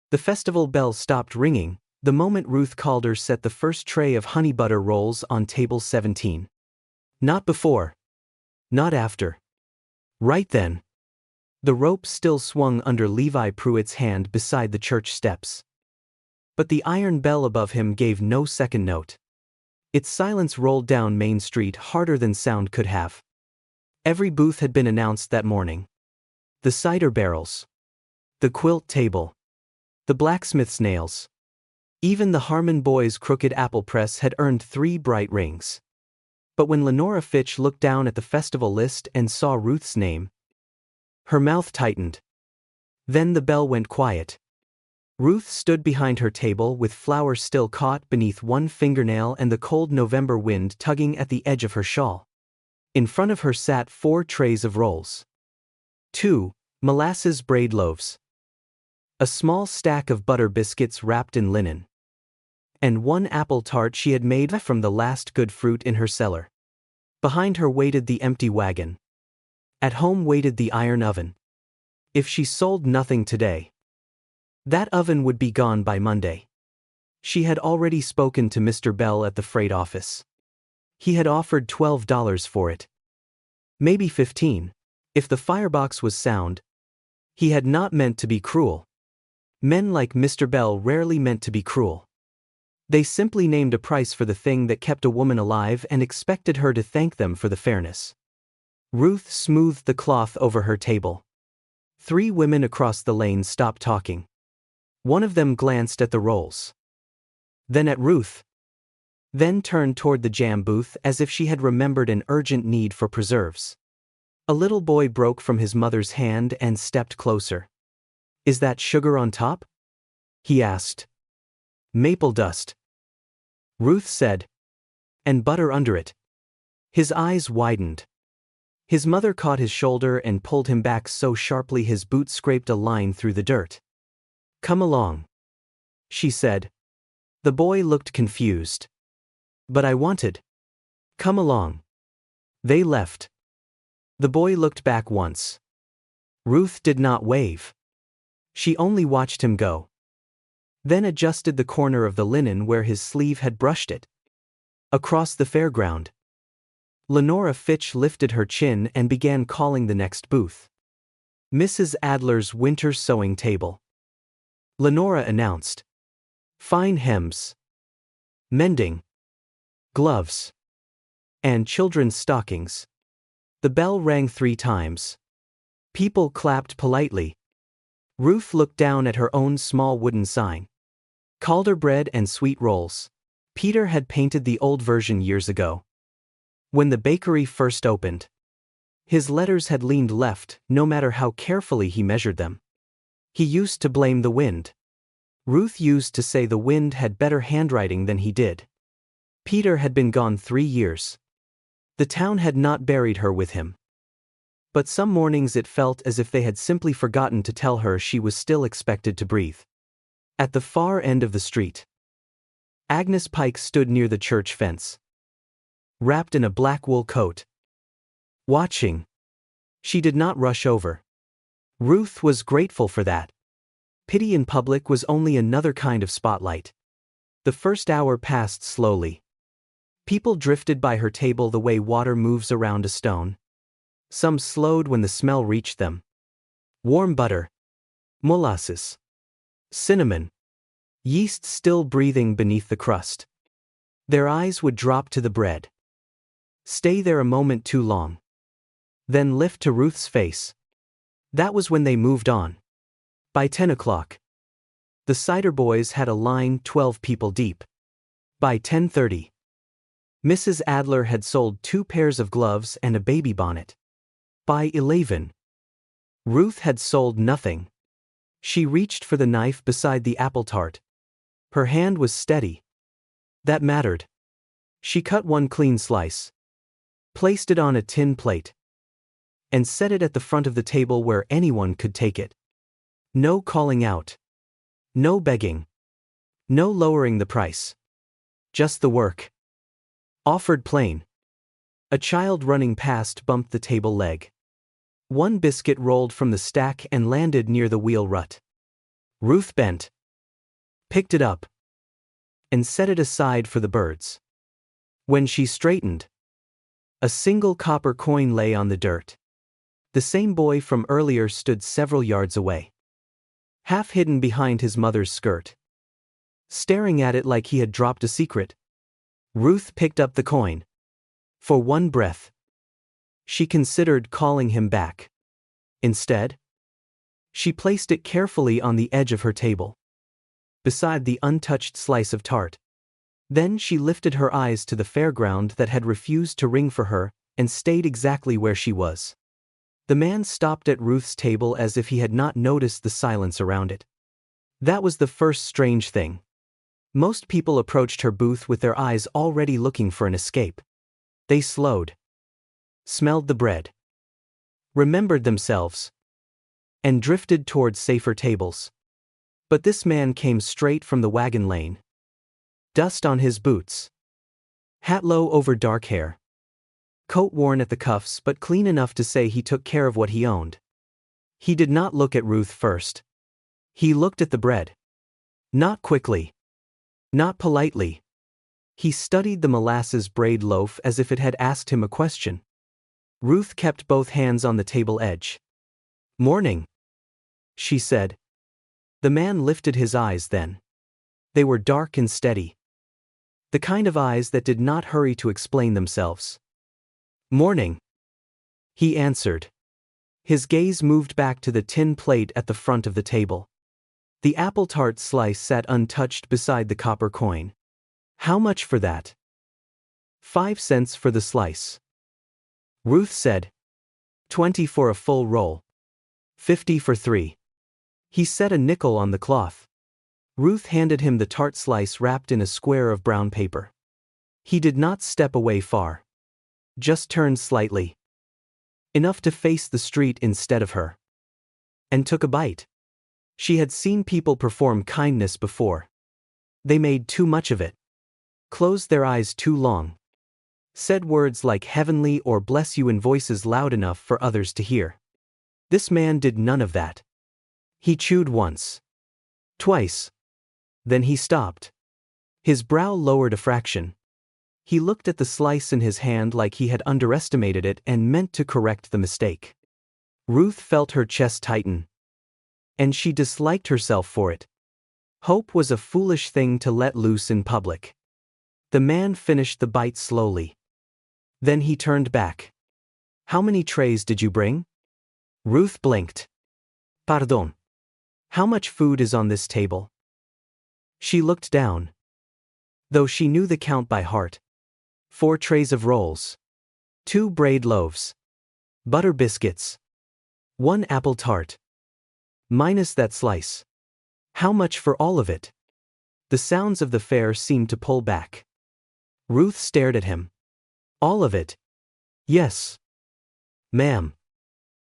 The festival bell stopped ringing the moment Ruth Calder set the first tray of honey butter rolls on table 17. Not before. Not after. Right then. The rope still swung under Levi Pruitt's hand beside the church steps. But the iron bell above him gave no second note. Its silence rolled down Main Street harder than sound could have. Every booth had been announced that morning. The cider barrels. The quilt table. The blacksmith's nails. Even the Harmon boys' crooked apple press had earned 3 bright rings. But when Lenora Fitch looked down at the festival list and saw Ruth's name, her mouth tightened. Then the bell went quiet. Ruth stood behind her table with flowers still caught beneath one fingernail and the cold November wind tugging at the edge of her shawl. In front of her sat 4 trays of rolls. 2 molasses braid loaves. A small stack of butter biscuits wrapped in linen. And 1 apple tart she had made from the last good fruit in her cellar. Behind her waited the empty wagon. At home waited the iron oven. If she sold nothing today, that oven would be gone by Monday. She had already spoken to Mr. Bell at the freight office. He had offered $12 for it. Maybe 15, if the firebox was sound. He had not meant to be cruel. Men like Mr. Bell rarely meant to be cruel. They simply named a price for the thing that kept a woman alive and expected her to thank them for the fairness. Ruth smoothed the cloth over her table. 3 women across the lane stopped talking. One of them glanced at the rolls. Then at Ruth. Then turned toward the jam booth as if she had remembered an urgent need for preserves. A little boy broke from his mother's hand and stepped closer. "Is that sugar on top?" he asked. "Maple dust," Ruth said. "And butter under it." His eyes widened. His mother caught his shoulder and pulled him back so sharply his boot scraped a line through the dirt. "Come along," she said. The boy looked confused. "But I wanted." "Come along." They left. The boy looked back once. Ruth did not wave. She only watched him go. Then adjusted the corner of the linen where his sleeve had brushed it. Across the fairground. Lenora Fitch lifted her chin and began calling the next booth. Mrs. Adler's winter sewing table. Lenora announced. Fine hems. Mending. Gloves. And children's stockings. The bell rang 3 times. People clapped politely. Ruth looked down at her own small wooden sign. Calder bread and sweet rolls. Peter had painted the old version years ago. When the bakery first opened. His letters had leaned left, no matter how carefully he measured them. He used to blame the wind. Ruth used to say the wind had better handwriting than he did. Peter had been gone 3 years. The town had not buried her with him. But some mornings it felt as if they had simply forgotten to tell her she was still expected to breathe. At the far end of the street, Agnes Pike stood near the church fence. Wrapped in a black wool coat. Watching. She did not rush over. Ruth was grateful for that. Pity in public was only another kind of spotlight. The first hour passed slowly. People drifted by her table the way water moves around a stone. Some slowed when the smell reached them. Warm butter. Molasses. Cinnamon. Yeast still breathing beneath the crust. Their eyes would drop to the bread. Stay there a moment too long. Then lift to Ruth's face. That was when they moved on. By 10 o'clock. The cider boys had a line 12 people deep. By 10:30. Mrs. Adler had sold 2 pairs of gloves and a baby bonnet. By 11. Ruth had sold nothing. She reached for the knife beside the apple tart. Her hand was steady. That mattered. She cut 1 clean slice. Placed it on a tin plate. And set it at the front of the table where anyone could take it. No calling out. No begging. No lowering the price. Just the work. Offered plain. A child running past bumped the table leg. 1 biscuit rolled from the stack and landed near the wheel rut. Ruth bent. picked it up, and set it aside for the birds. When she straightened, a single copper coin lay on the dirt. The same boy from earlier stood several yards away, half hidden behind his mother's skirt, staring at it like he had dropped a secret. Ruth picked up the coin. For one breath, she considered calling him back. Instead, she placed it carefully on the edge of her table, beside the untouched slice of tart. Then she lifted her eyes to the fairground that had refused to ring for her, and stayed exactly where she was. The man stopped at Ruth's table as if he had not noticed the silence around it. That was the first strange thing. Most people approached her booth with their eyes already looking for an escape. They slowed, smelled the bread, remembered themselves, and drifted toward safer tables. But this man came straight from the wagon lane. Dust on his boots, hat low over dark hair, coat worn at the cuffs but clean enough to say he took care of what he owned. He did not look at Ruth first. He looked at the bread. Not quickly, not politely. He studied the molasses braid loaf as if it had asked him a question. Ruth kept both hands on the table edge. "Morning," she said. The man lifted his eyes then. They were dark and steady. The kind of eyes that did not hurry to explain themselves. "Morning," he answered. His gaze moved back to the tin plate at the front of the table. The apple tart slice sat untouched beside the copper coin. "How much for that?" 5 cents for the slice. Ruth said. 20 for a full roll. 50 for 3. He set a nickel on the cloth. Ruth handed him the tart slice wrapped in a square of brown paper. He did not step away far. Just turned slightly, enough to face the street instead of her, and took a bite. She had seen people perform kindness before. They made too much of it, closed their eyes too long, said words like heavenly or bless you in voices loud enough for others to hear. This man did none of that. He chewed once, twice. Then he stopped. His brow lowered a fraction. He looked at the slice in his hand like he had underestimated it and meant to correct the mistake. Ruth felt her chest tighten, and she disliked herself for it. Hope was a foolish thing to let loose in public. The man finished the bite slowly. Then he turned back. "How many trays did you bring?" Ruth blinked. "Pardon. How much food is on this table?" She looked down, though she knew the count by heart. 4 trays of rolls, 2 braid loaves, butter biscuits, 1 apple tart. Minus that slice. How much for all of it? The sounds of the fair seemed to pull back. Ruth stared at him. "All of it?" "Yes, ma'am.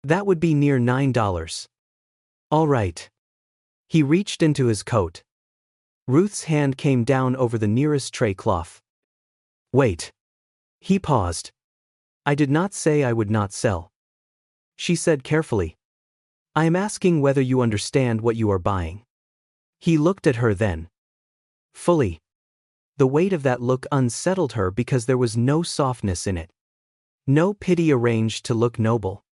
That would be near $9. "All right." He reached into his coat. Ruth's hand came down over the nearest tray cloth. "Wait." He paused. "I did not say I would not sell," she said carefully. "I am asking whether you understand what you are buying." He looked at her then. Fully. The weight of that look unsettled her because there was no softness in it. No pity arranged to look noble.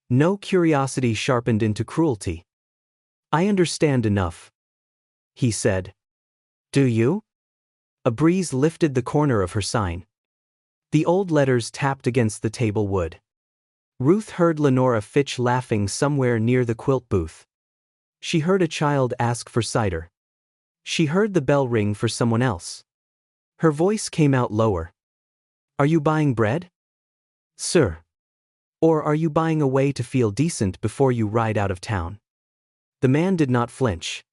No curiosity sharpened into cruelty. "I understand enough," he said. "Do you?" A breeze lifted the corner of her sign. The old letters tapped against the table wood. Ruth heard Lenora Fitch laughing somewhere near the quilt booth. She heard a child ask for cider. She heard the bell ring for someone else. Her voice came out lower. "Are you buying bread, sir? Or are you buying a way to feel decent before you ride out of town?" The man did not flinch.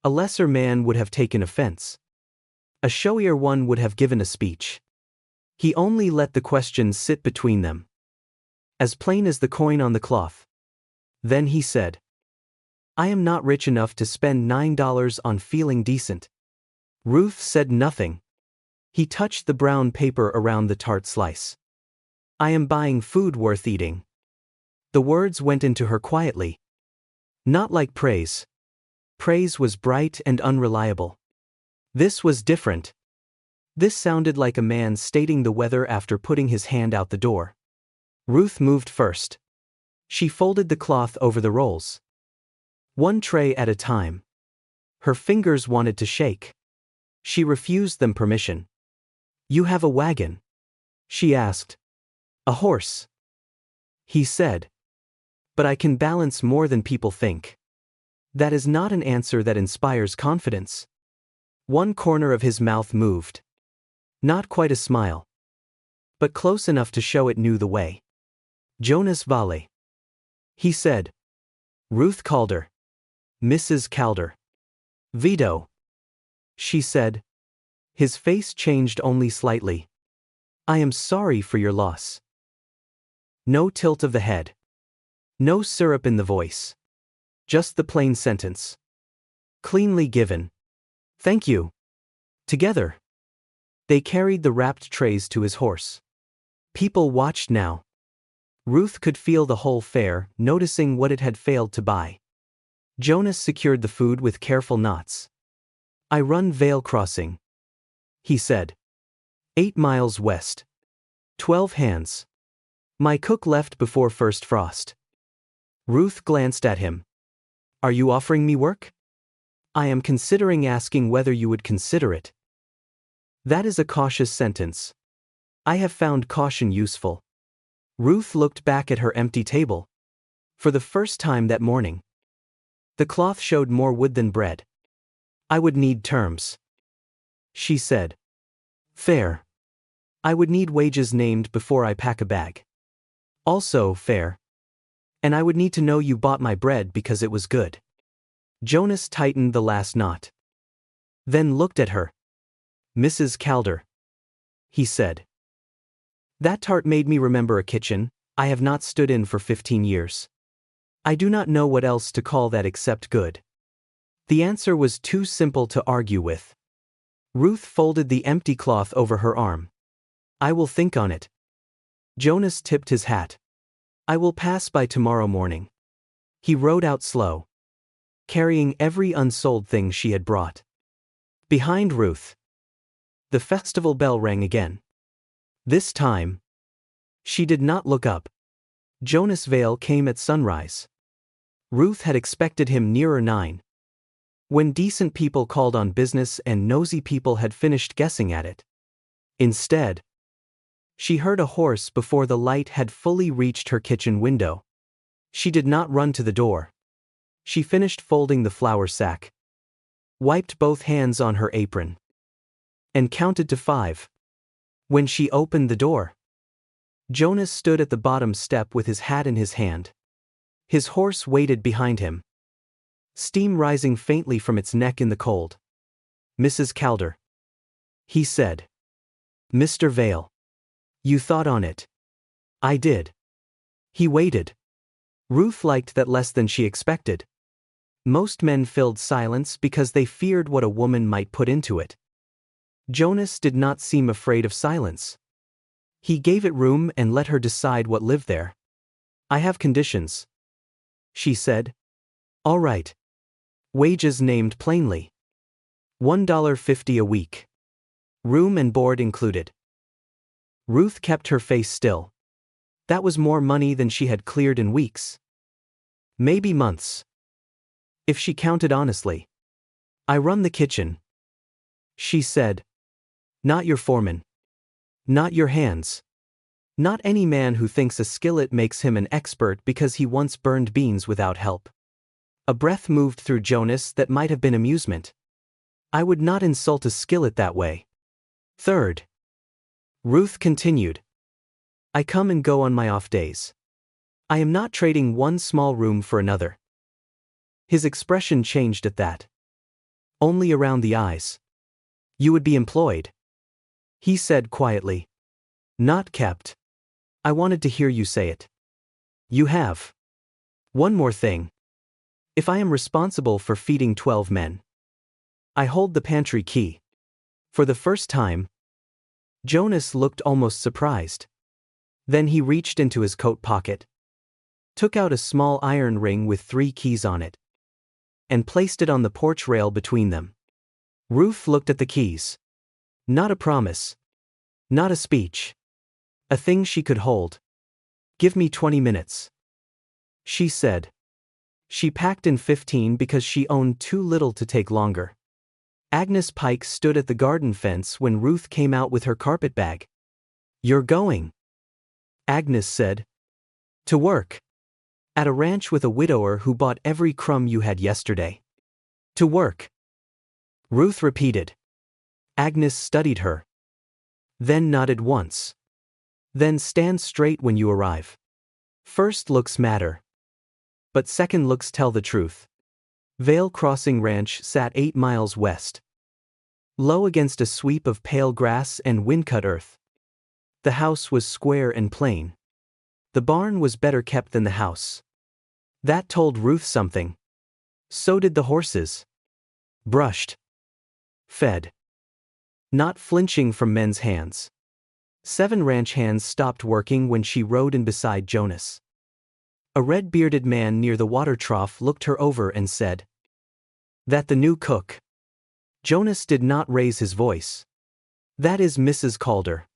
A lesser man would have taken offense. A showier one would have given a speech. He only let the question sit between them, as plain as the coin on the cloth. Then he said, "I am not rich enough to spend $9 on feeling decent." Ruth said nothing. He touched the brown paper around the tart slice. "I am buying food worth eating." The words went into her quietly. Not like praise. Praise was bright and unreliable. This was different. This sounded like a man stating the weather after putting his hand out the door. Ruth moved first. She folded the cloth over the rolls. One tray at a time. Her fingers wanted to shake. She refused them permission. "You have a wagon?" she asked. "A horse," he said. "But I can balance more than people think." That is not an answer that inspires confidence. One corner of his mouth moved. Not quite a smile, but close enough to show it knew the way. "Jonas Vale," he said. "Ruth Calder. Mrs. Calder." "Vito," she said. His face changed only slightly. "I am sorry for your loss." No tilt of the head. No syrup in the voice. Just the plain sentence. Cleanly given. "Thank you." Together, they carried the wrapped trays to his horse. People watched now. Ruth could feel the whole fare, noticing what it had failed to buy. Jonas secured the food with careful knots. "I run Vale Crossing," he said. 8 miles west. 12 hands. My cook left before first frost." Ruth glanced at him. "Are you offering me work?" "I am considering asking whether you would consider it." That is a cautious sentence. I have found caution useful. Ruth looked back at her empty table. For the first time that morning. The cloth showed more wood than bread. "I would need terms," she said. "Fair. I would need wages named before I pack a bag. Also fair. And I would need to know you bought my bread because it was good." Jonas tightened the last knot. Then looked at her. "Mrs. Calder," he said. "That tart made me remember a kitchen I have not stood in for 15 years. I do not know what else to call that except good." The answer was too simple to argue with. Ruth folded the empty cloth over her arm. "I will think on it." Jonas tipped his hat. "I will pass by tomorrow morning." He rode out slow, carrying every unsold thing she had brought. Behind Ruth, the festival bell rang again. This time, she did not look up. Jonas Vale came at sunrise. Ruth had expected him nearer 9. When decent people called on business and nosy people had finished guessing at it. Instead, she heard a horse before the light had fully reached her kitchen window. She did not run to the door. She finished folding the flour sack, wiped both hands on her apron, and counted to 5. When she opened the door, Jonas stood at the bottom step with his hat in his hand. His horse waited behind him, steam rising faintly from its neck in the cold. "Mrs. Calder," he said. "Mr. Vale. You thought on it." "I did." He waited. Ruth liked that less than she expected. Most men filled silence because they feared what a woman might put into it. Jonas did not seem afraid of silence. He gave it room and let her decide what lived there. "I have conditions," she said. "All right." Wages named plainly. $1.50 a week. Room and board included. Ruth kept her face still. That was more money than she had cleared in weeks. Maybe months. If she counted honestly. "I run the kitchen," she said. "Not your foreman. Not your hands. Not any man who thinks a skillet makes him an expert because he once burned beans without help." A breath moved through Jonas that might have been amusement. "I would not insult a skillet that way." Third. Ruth continued. "I come and go on my off days. I am not trading one small room for another." His expression changed at that. Only around the eyes. "You would be employed," he said quietly. "Not kept. I wanted to hear you say it." "You have. One more thing. If I am responsible for feeding 12 men, I hold the pantry key." For the first time, Jonas looked almost surprised. Then he reached into his coat pocket, took out a small iron ring with 3 keys on it. and placed it on the porch rail between them. Ruth looked at the keys. Not a promise. Not a speech. A thing she could hold. "Give me 20 minutes. She said. She packed in 15 because she owned too little to take longer. Agnes Pike stood at the garden fence when Ruth came out with her carpet bag. "You're going," Agnes said. "To work. At a ranch with a widower who bought every crumb you had yesterday." "To work," Ruth repeated. Agnes studied her. Then nodded once. "Then stand straight when you arrive. First looks matter. But second looks tell the truth." Vale Crossing Ranch sat 8 miles west. Low against a sweep of pale grass and wind-cut earth. The house was square and plain. The barn was better kept than the house. That told Ruth something. So did the horses. Brushed. Fed. Not flinching from men's hands. 7 ranch hands stopped working when she rode in beside Jonas. A red-bearded man near the water trough looked her over and said, "That the new cook?" Jonas did not raise his voice. "That is Mrs. Calder."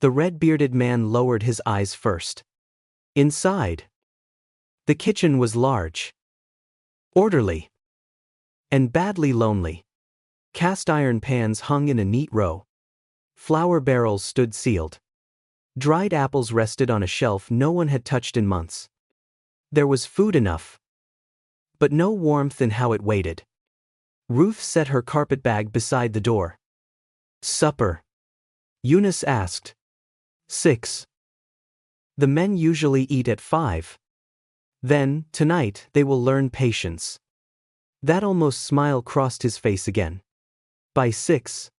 The red-bearded man lowered his eyes first. Inside. The kitchen was large. Orderly. And badly lonely. Cast-iron pans hung in a neat row. Flour barrels stood sealed. Dried apples rested on a shelf no one had touched in months. There was food enough. But no warmth in how it waited. Ruth set her carpetbag beside the door. "Supper?" Eunice asked. 6. The men usually eat at 5. Then, tonight, they will learn patience. That almost smile crossed his face again. By 6.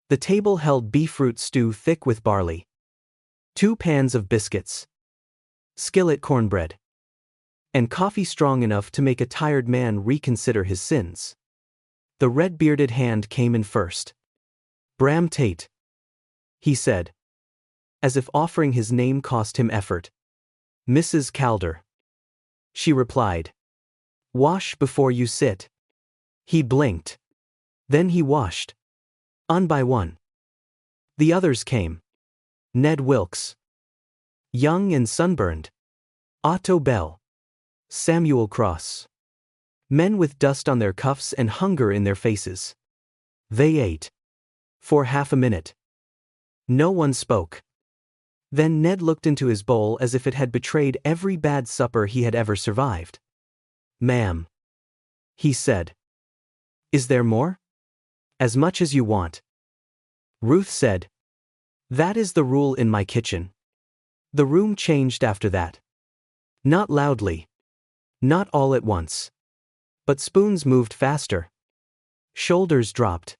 The table held beefroot stew thick with barley. 2 pans of biscuits. Skillet cornbread. And coffee strong enough to make a tired man reconsider his sins. The red-bearded hand came in first. "Bram Tate," he said, as if offering his name cost him effort. "Mrs. Calder." She replied. "Wash before you sit." He blinked. Then he washed. On by one. The others came. Ned Wilkes. Young and sunburned. Otto Bell. Samuel Cross. Men with dust on their cuffs and hunger in their faces. They ate. For half a minute. No one spoke. Then Ned looked into his bowl as if it had betrayed every bad supper he had ever survived. "Ma'am," he said. "Is there more?" "As much as you want." Ruth said. "That is the rule in my kitchen." The room changed after that. Not loudly. Not all at once. But spoons moved faster. Shoulders dropped.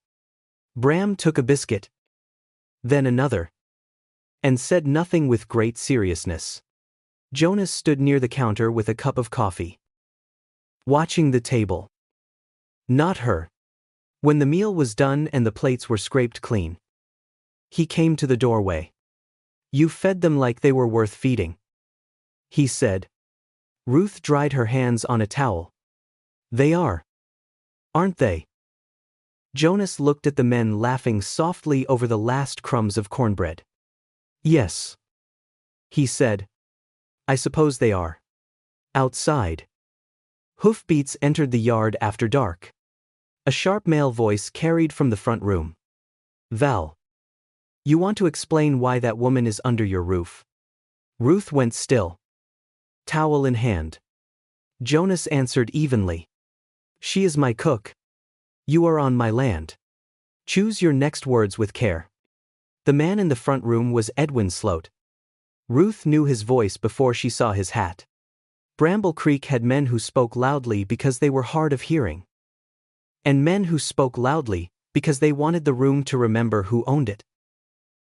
Bram took a biscuit. Then another. And said nothing with great seriousness. Jonas stood near the counter with a cup of coffee. Watching the table. Not her. When the meal was done and the plates were scraped clean. He came to the doorway. "You fed them like they were worth feeding," he said. Ruth dried her hands on a towel. "They are. Aren't they?" Jonas looked at the men laughing softly over the last crumbs of cornbread. "Yes," he said. "I suppose they are." Outside. Hoofbeats entered the yard after dark. A sharp male voice carried from the front room. "Val. You want to explain why that woman is under your roof." Ruth went still. Towel in hand. Jonas answered evenly. "She is my cook. You are on my land. Choose your next words with care." The man in the front room was Edwin Sloat. Ruth knew his voice before she saw his hat. Bramble Creek had men who spoke loudly because they were hard of hearing. And men who spoke loudly because they wanted the room to remember who owned it.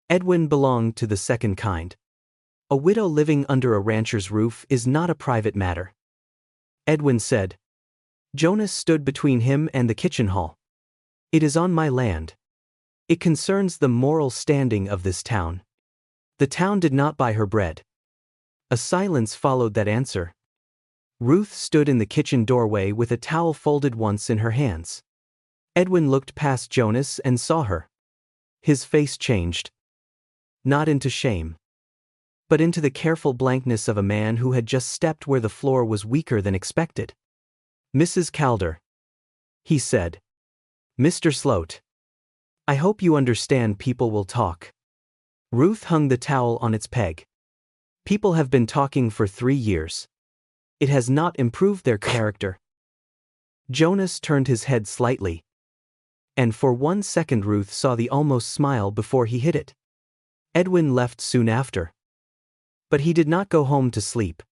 Edwin belonged to the second kind. A widow living under a rancher's roof is not a private matter. Edwin said. Jonas stood between him and the kitchen hall. "It is on my land. It concerns the moral standing of this town. The town did not buy her bread." A silence followed that answer. Ruth stood in the kitchen doorway with a towel folded once in her hands. Edwin looked past Jonas and saw her. His face changed. Not into shame, but into the careful blankness of a man who had just stepped where the floor was weaker than expected. "Mrs. Calder," he said. "Mr. Sloat. I hope you understand people will talk." Ruth hung the towel on its peg. "People have been talking for 3 years. It has not improved their character." Jonas turned his head slightly. And for 1 second Ruth saw the almost smile before he hid it. Edwin left soon after. But he did not go home to sleep.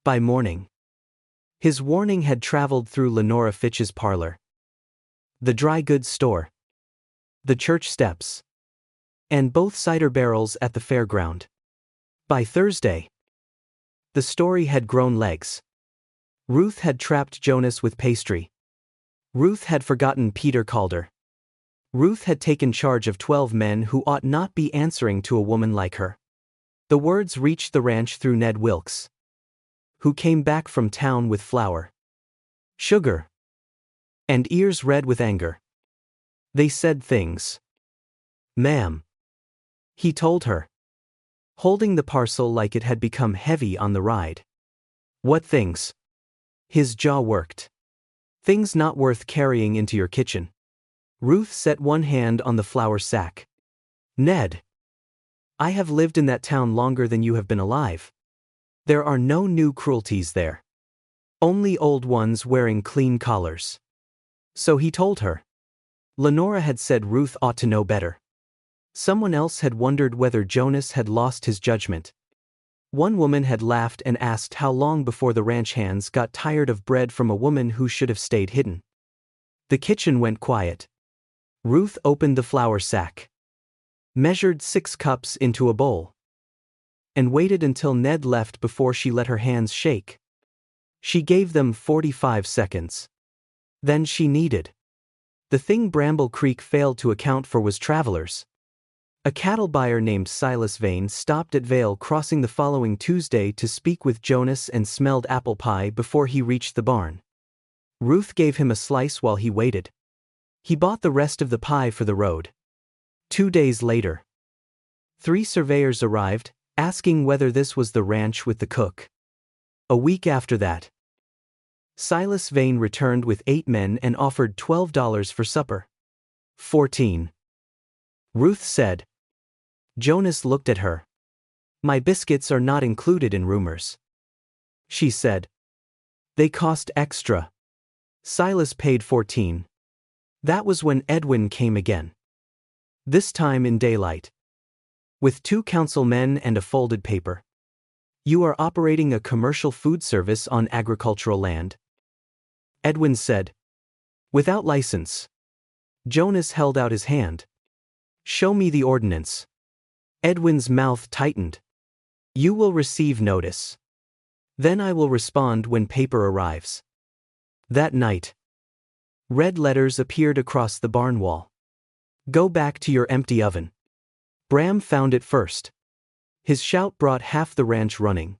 By morning, his warning had traveled through Lenora Fitch's parlor, the dry goods store, the church steps, and both cider barrels at the fairground. By Thursday, the story had grown legs. Ruth had trapped Jonas with pastry. Ruth had forgotten Peter Calder. Ruth had taken charge of 12 men who ought not be answering to a woman like her. The words reached the ranch through Ned Wilkes, who came back from town with flour, sugar, and ears red with anger. They said things. "Ma'am," he told her, holding the parcel like it had become heavy on the ride. "What things?" His jaw worked. "Things not worth carrying into your kitchen." Ruth set one hand on the flour sack. "Ned, I have lived in that town longer than you have been alive. There are no new cruelties there. Only old ones wearing clean collars." So he told her. Lenora had said Ruth ought to know better. Someone else had wondered whether Jonas had lost his judgment. One woman had laughed and asked how long before the ranch hands got tired of bread from a woman who should have stayed hidden. The kitchen went quiet. Ruth opened the flour sack, measured 6 cups into a bowl, and waited until Ned left before she let her hands shake. She gave them 45 seconds. Then she kneaded. The thing Bramble Creek failed to account for was travelers. A cattle buyer named Silas Vane stopped at Vale Crossing the following Tuesday to speak with Jonas and smelled apple pie before he reached the barn. Ruth gave him a slice while he waited. He bought the rest of the pie for the road. 2 days later, 3 surveyors arrived, asking whether this was the ranch with the cook. A week after that, Silas Vane returned with 8 men and offered $12 for supper. 14. Ruth said. Jonas looked at her. "My biscuits are not included in rumors," she said. "They cost extra." Silas paid 14. That was when Edwin came again. This time in daylight. With 2 councilmen and a folded paper. "You are operating a commercial food service on agricultural land," Edwin said. "Without license." Jonas held out his hand. "Show me the ordinance." Edwin's mouth tightened. "You will receive notice. Then I will respond when paper arrives." That night, red letters appeared across the barn wall. "Go back to your empty oven." Bram found it first. His shout brought half the ranch running.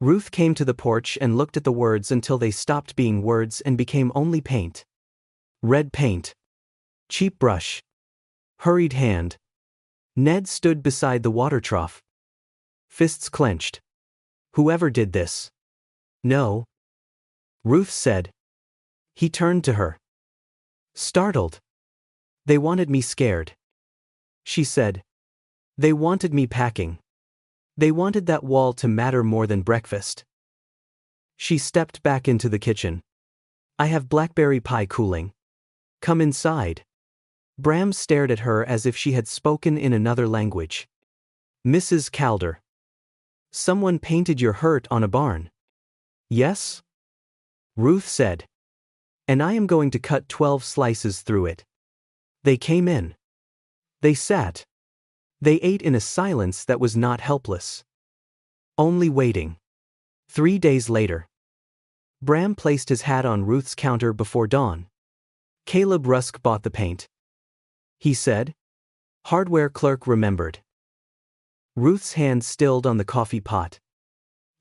Ruth came to the porch and looked at the words until they stopped being words and became only paint. Red paint. Cheap brush. Hurried hand. Ned stood beside the water trough. Fists clenched. "Whoever did this?" "No," Ruth said. He turned to her. Startled. "They wanted me scared," she said. "They wanted me packing. They wanted that wall to matter more than breakfast." She stepped back into the kitchen. "I have blackberry pie cooling. Come inside." Bram stared at her as if she had spoken in another language. "Mrs. Calder. Someone painted your hurt on a barn." "Yes?" Ruth said. "And I am going to cut 12 slices through it." They came in. They sat. They ate in a silence that was not helpless. Only waiting. 3 days later. Bram placed his hat on Ruth's counter before dawn. "Caleb Rusk bought the paint," he said. Hardware clerk remembered. Ruth's hand stilled on the coffee pot.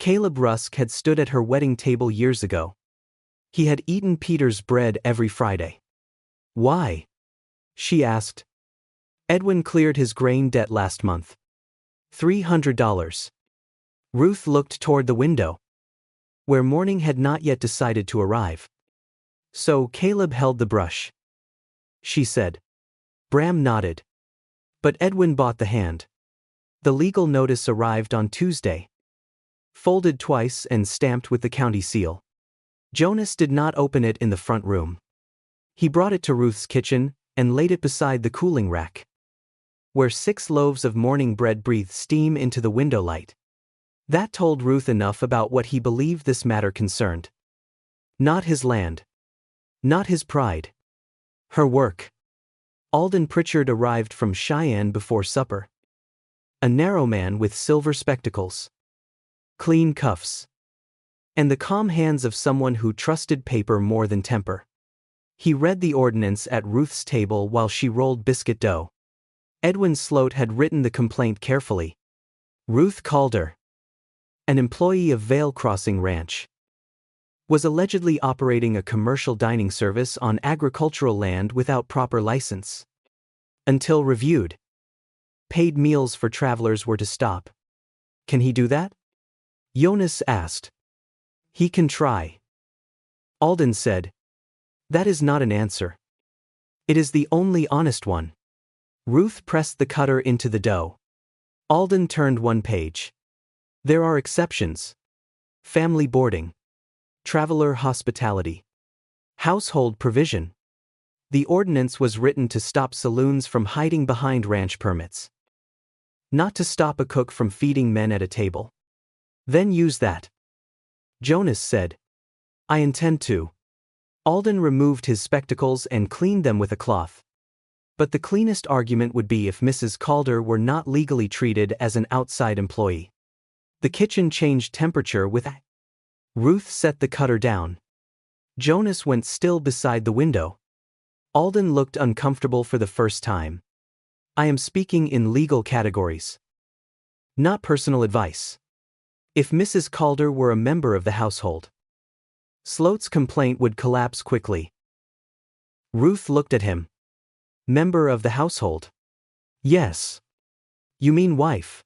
Caleb Rusk had stood at her wedding table years ago. He had eaten Peter's bread every Friday. Why? She asked. Edwin cleared his grain debt last month. $300. Ruth looked toward the window, where morning had not yet decided to arrive. So Caleb held the brush, she said. Bram nodded. But Edwin bought the hand. The legal notice arrived on Tuesday, folded twice and stamped with the county seal. Jonas did not open it in the front room. He brought it to Ruth's kitchen and laid it beside the cooling rack, where 6 loaves of morning bread breathed steam into the window light. That told Ruth enough about what he believed this matter concerned. Not his land. Not his pride. Her work. Alden Pritchard arrived from Cheyenne before supper. A narrow man with silver spectacles, clean cuffs, and the calm hands of someone who trusted paper more than temper. He read the ordinance at Ruth's table while she rolled biscuit dough. Edwin Sloat had written the complaint carefully. Ruth Calder, an employee of Vale Crossing Ranch, was allegedly operating a commercial dining service on agricultural land without proper license. Until reviewed, paid meals for travelers were to stop. Can he do that? Jonas asked. He can try. Alden said. That is not an answer. It is the only honest one. Ruth pressed the cutter into the dough. Alden turned one page. There are exceptions. Family boarding. Traveler hospitality. Household provision. The ordinance was written to stop saloons from hiding behind ranch permits. Not to stop a cook from feeding men at a table. Then use that. Jonas said. I intend to. Alden removed his spectacles and cleaned them with a cloth. But the cleanest argument would be if Mrs. Calder were not legally treated as an outside employee. The kitchen changed temperature with a. Ruth set the cutter down. Jonas went still beside the window. Alden looked uncomfortable for the first time. I am speaking in legal categories, not personal advice. If Mrs. Calder were a member of the household, Sloat's complaint would collapse quickly. Ruth looked at him. Member of the household? Yes. You mean wife?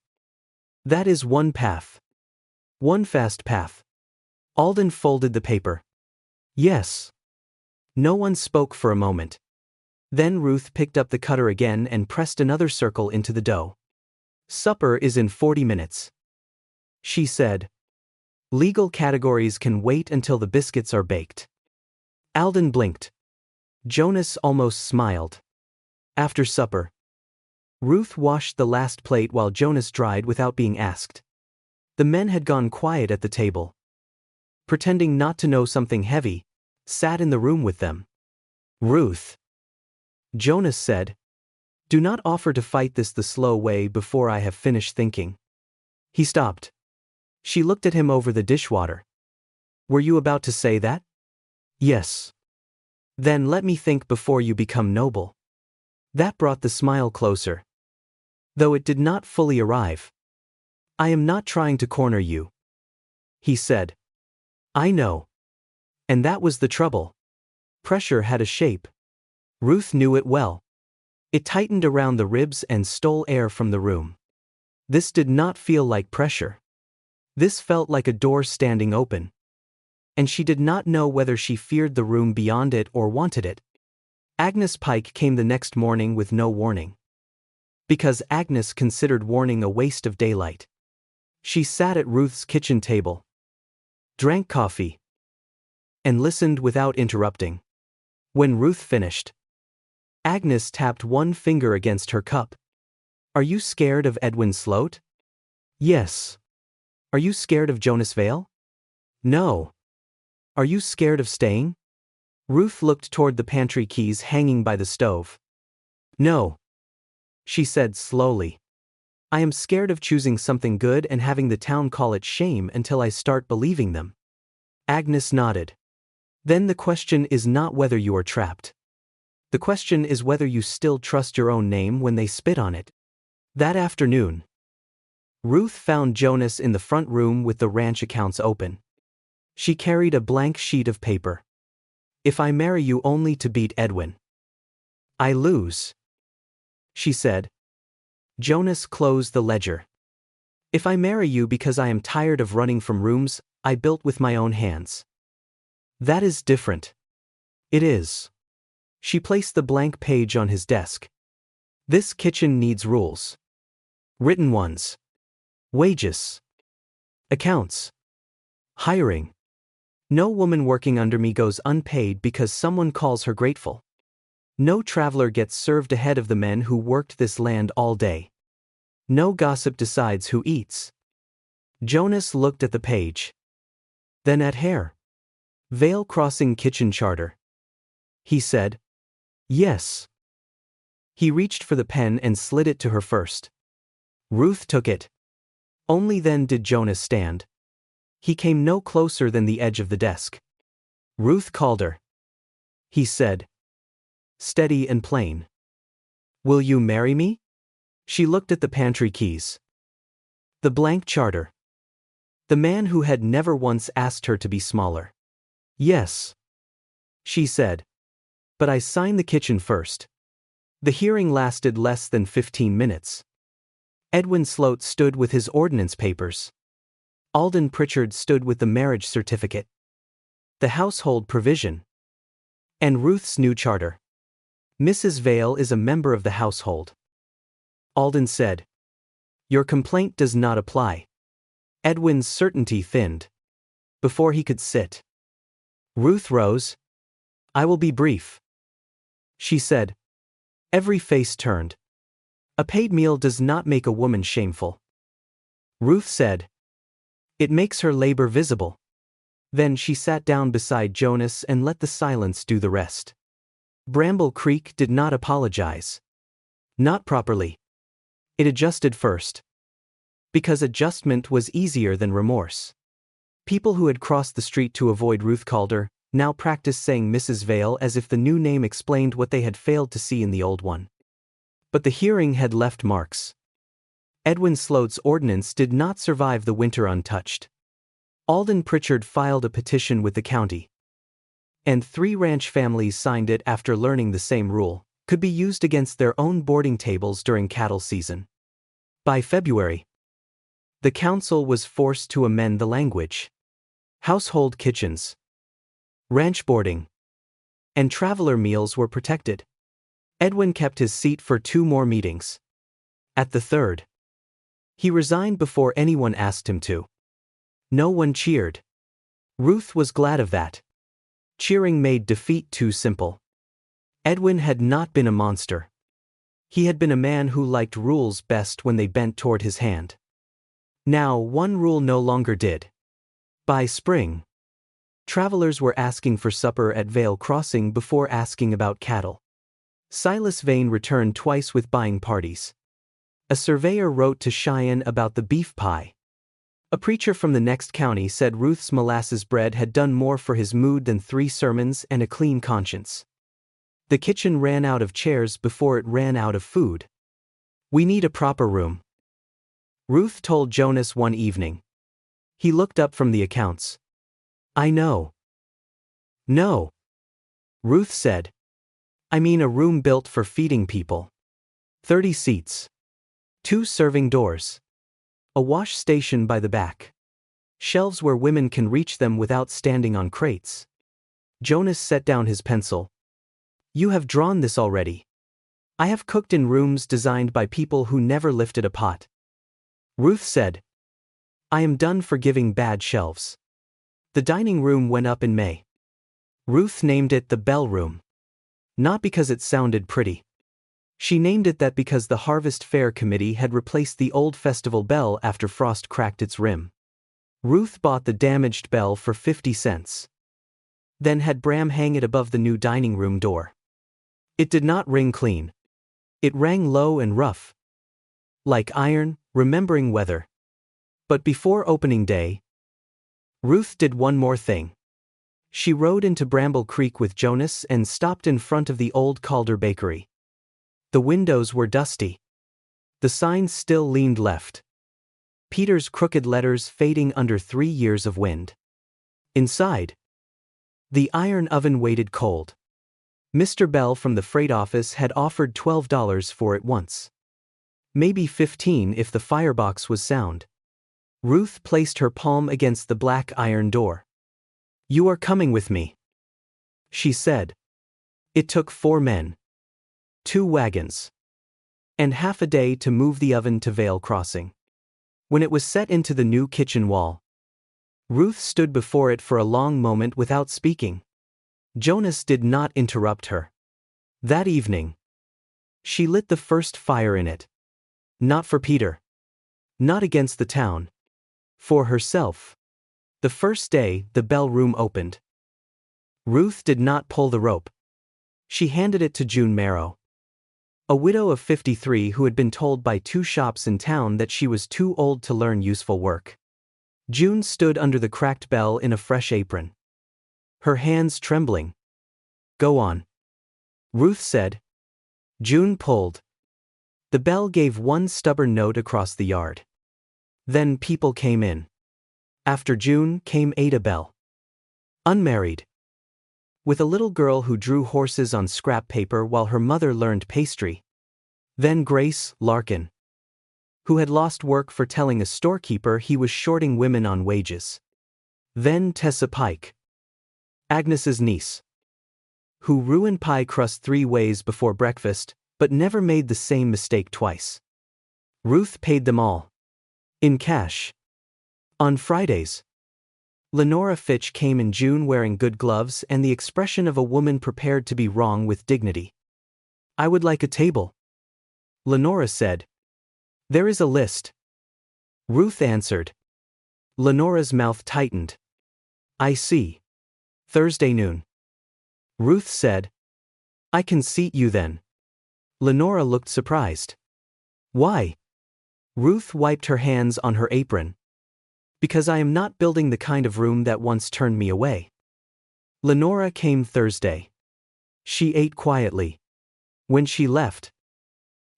That is one path. One fast path. Alden folded the paper. Yes. No one spoke for a moment. Then Ruth picked up the cutter again and pressed another circle into the dough. Supper is in 40 minutes. She said. Legal categories can wait until the biscuits are baked. Alden blinked. Jonas almost smiled. After supper. Ruth washed the last plate while Jonas dried without being asked. The men had gone quiet at the table. Pretending not to know something heavy, sat in the room with them. Ruth. Jonas said. Do not offer to fight this the slow way before I have finished thinking. He stopped. She looked at him over the dishwater. Were you about to say that? Yes. Then let me think before you become noble. That brought the smile closer, though it did not fully arrive. I am not trying to corner you, he said. I know. And that was the trouble. Pressure had a shape. Ruth knew it well. It tightened around the ribs and stole air from the room. This did not feel like pressure. This felt like a door standing open. And she did not know whether she feared the room beyond it or wanted it. Agnes Pike came the next morning with no warning. Because Agnes considered warning a waste of daylight. She sat at Ruth's kitchen table, drank coffee, and listened without interrupting. When Ruth finished, Agnes tapped one finger against her cup. Are you scared of Edwin Sloat? Yes. Are you scared of Jonas Vale? No. Are you scared of staying? Ruth looked toward the pantry keys hanging by the stove. No. She said slowly. I am scared of choosing something good and having the town call it shame until I start believing them. Agnes nodded. Then the question is not whether you are trapped. The question is whether you still trust your own name when they spit on it. That afternoon, Ruth found Jonas in the front room with the ranch accounts open. She carried a blank sheet of paper. "If I marry you only to beat Edwin, I lose," she said. Jonas closed the ledger. "If I marry you because I am tired of running from rooms I built with my own hands, that is different." "It is." She placed the blank page on his desk. "This kitchen needs rules. Written ones. Wages. Accounts. Hiring. No woman working under me goes unpaid because someone calls her grateful. No traveler gets served ahead of the men who worked this land all day. No gossip decides who eats." Jonas looked at the page. Then at Hare. "Vale Crossing Kitchen Charter," he said. "Yes." He reached for the pen and slid it to her first. Ruth took it. Only then did Jonas stand. He came no closer than the edge of the desk. "Ruth Calder," he said. Steady and plain. "Will you marry me?" She looked at the pantry keys. The blank charter. The man who had never once asked her to be smaller. "Yes," she said. "But I sign the kitchen first." The hearing lasted less than 15 minutes. Edwin Sloat stood with his ordinance papers. Alden Pritchard stood with the marriage certificate, the household provision, and Ruth's new charter. "Mrs. Vale is a member of the household." Alden said, "Your complaint does not apply." Edwin's certainty thinned. Before he could sit, Ruth rose. "I will be brief," she said. Every face turned. "A paid meal does not make a woman shameful." Ruth said, "It makes her labor visible." Then she sat down beside Jonas and let the silence do the rest. Bramble Creek did not apologize. Not properly. It adjusted first. Because adjustment was easier than remorse. People who had crossed the street to avoid Ruth Calder now practiced saying Mrs. Vale as if the new name explained what they had failed to see in the old one. But the hearing had left marks. Edwin Sloat's ordinance did not survive the winter untouched. Alden Pritchard filed a petition with the county. And 3 ranch families signed it after learning the same rule could be used against their own boarding tables during cattle season. By February, the council was forced to amend the language. Household kitchens, ranch boarding, and traveler meals were protected. Edwin kept his seat for 2 more meetings. At the third, he resigned before anyone asked him to. No one cheered. Ruth was glad of that. Cheering made defeat too simple. Edwin had not been a monster. He had been a man who liked rules best when they bent toward his hand. Now, one rule no longer did. By spring, travelers were asking for supper at Vale Crossing before asking about cattle. Silas Vane returned twice with buying parties. A surveyor wrote to Cheyenne about the beef pie. A preacher from the next county said Ruth's molasses bread had done more for his mood than 3 sermons and a clean conscience. The kitchen ran out of chairs before it ran out of food. "We need a proper room," Ruth told Jonas one evening. He looked up from the accounts. "I know." "No," Ruth said. "I mean a room built for feeding people. 30 seats. 2 serving doors. A wash station by the back. Shelves where women can reach them without standing on crates." Jonas set down his pencil. "You have drawn this already. I have cooked in rooms designed by people who never lifted a pot." Ruth said, "I am done forgiving bad shelves." The dining room went up in May. Ruth named it the Bell Room. Not because it sounded pretty. She named it that because the Harvest Fair Committee had replaced the old festival bell after frost cracked its rim. Ruth bought the damaged bell for 50 cents. Then had Bram hang it above the new dining room door. It did not ring clean. It rang low and rough. Like iron, remembering weather. But before opening day, Ruth did one more thing. She rode into Bramble Creek with Jonas and stopped in front of the old Calder bakery. The windows were dusty. The sign still leaned left. Peter's crooked letters fading under 3 years of wind. Inside, the iron oven waited cold. Mr. Bell from the freight office had offered $12 for it once. Maybe 15 if the firebox was sound. Ruth placed her palm against the black iron door. "You are coming with me," she said. It took 4 men, 2 wagons, and half a day to move the oven to Vale Crossing. When it was set into the new kitchen wall, Ruth stood before it for a long moment without speaking. Jonas did not interrupt her. That evening, she lit the first fire in it. Not for Peter. Not against the town. For herself. The first day, the bell room opened. Ruth did not pull the rope. She handed it to June Marrow, a widow of 53 who had been told by 2 shops in town that she was too old to learn useful work. June stood under the cracked bell in a fresh apron, her hands trembling. "Go on," Ruth said. June pulled. The bell gave one stubborn note across the yard. Then people came in. After June came Ada Bell, unmarried, with a little girl who drew horses on scrap paper while her mother learned pastry. Then Grace Larkin, who had lost work for telling a storekeeper he was shorting women on wages. Then Tessa Pike, Agnes's niece, who ruined pie crust 3 ways before breakfast, but never made the same mistake twice. Ruth paid them all. In cash. On Fridays. Lenora Fitch came in June wearing good gloves and the expression of a woman prepared to be wrong with dignity. "I would like a table," Lenora said. "There is a list," Ruth answered. Lenora's mouth tightened. "I see. Thursday noon," Ruth said. "I can seat you then." Lenora looked surprised. "Why?" Ruth wiped her hands on her apron. "Because I am not building the kind of room that once turned me away." Lenora came Thursday. She ate quietly. When she left,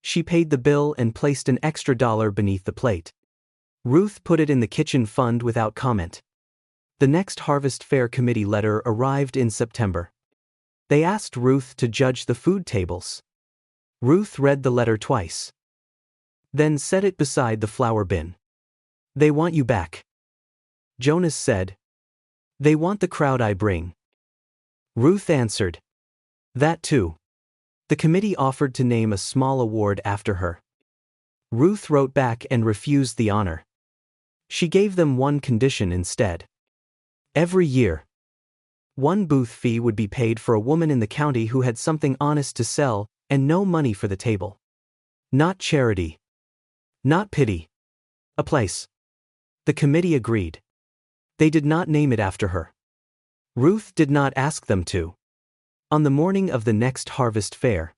she paid the bill and placed an extra $1 beneath the plate. Ruth put it in the kitchen fund without comment. The next Harvest Fair Committee letter arrived in September. They asked Ruth to judge the food tables. Ruth read the letter twice, then set it beside the flour bin. "They want you back," Jonas said. "They want the crowd I bring." Ruth answered. "That too." The committee offered to name a small award after her. Ruth wrote back and refused the honor. She gave them one condition instead. Every year, 1 booth fee would be paid for a woman in the county who had something honest to sell, and no money for the table. Not charity. Not pity. A place. The committee agreed. They did not name it after her. Ruth did not ask them to. On the morning of the next harvest fair,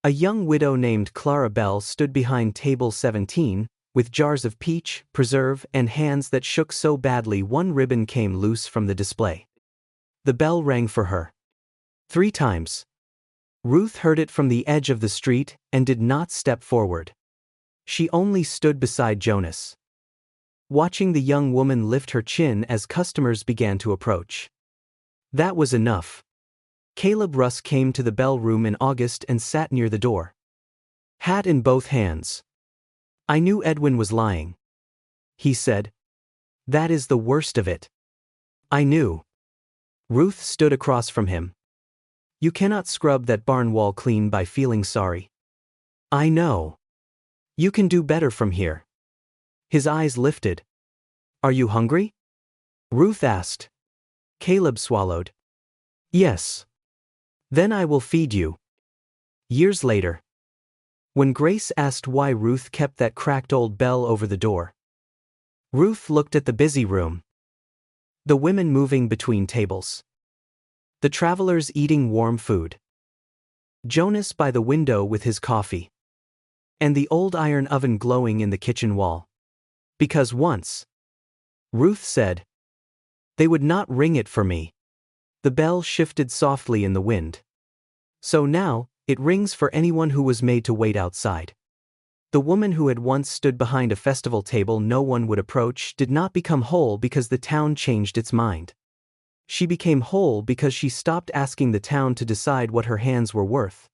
a young widow named Clara Bell stood behind table 17, with jars of peach, preserve, and hands that shook so badly one ribbon came loose from the display. The bell rang for her. 3 times. Ruth heard it from the edge of the street and did not step forward. She only stood beside Jonas, watching the young woman lift her chin as customers began to approach. That was enough. Caleb Russ came to the bell room in August and sat near the door, hat in both hands. "I knew Edwin was lying," he said. "That is the worst of it. I knew." Ruth stood across from him. "You cannot scrub that barn wall clean by feeling sorry. I know. You can do better from here." His eyes lifted. "Are you hungry?" Ruth asked. Caleb swallowed. "Yes." "Then I will feed you." Years later, when Grace asked why Ruth kept that cracked old bell over the door, Ruth looked at the busy room. The women moving between tables. The travelers eating warm food. Jonas by the window with his coffee. And the old iron oven glowing in the kitchen wall. Because once, Ruth said, they would not ring it for me. The bell shifted softly in the wind. So now, it rings for anyone who was made to wait outside. The woman who had once stood behind a festival table no one would approach did not become whole because the town changed its mind. She became whole because she stopped asking the town to decide what her hands were worth.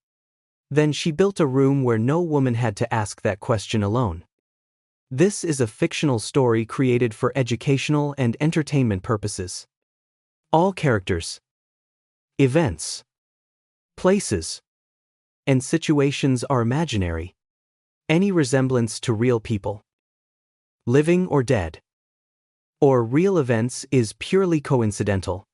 Then she built a room where no woman had to ask that question alone. This is a fictional story created for educational and entertainment purposes. All characters, events, places, and situations are imaginary. Any resemblance to real people, living or dead, or real events is purely coincidental.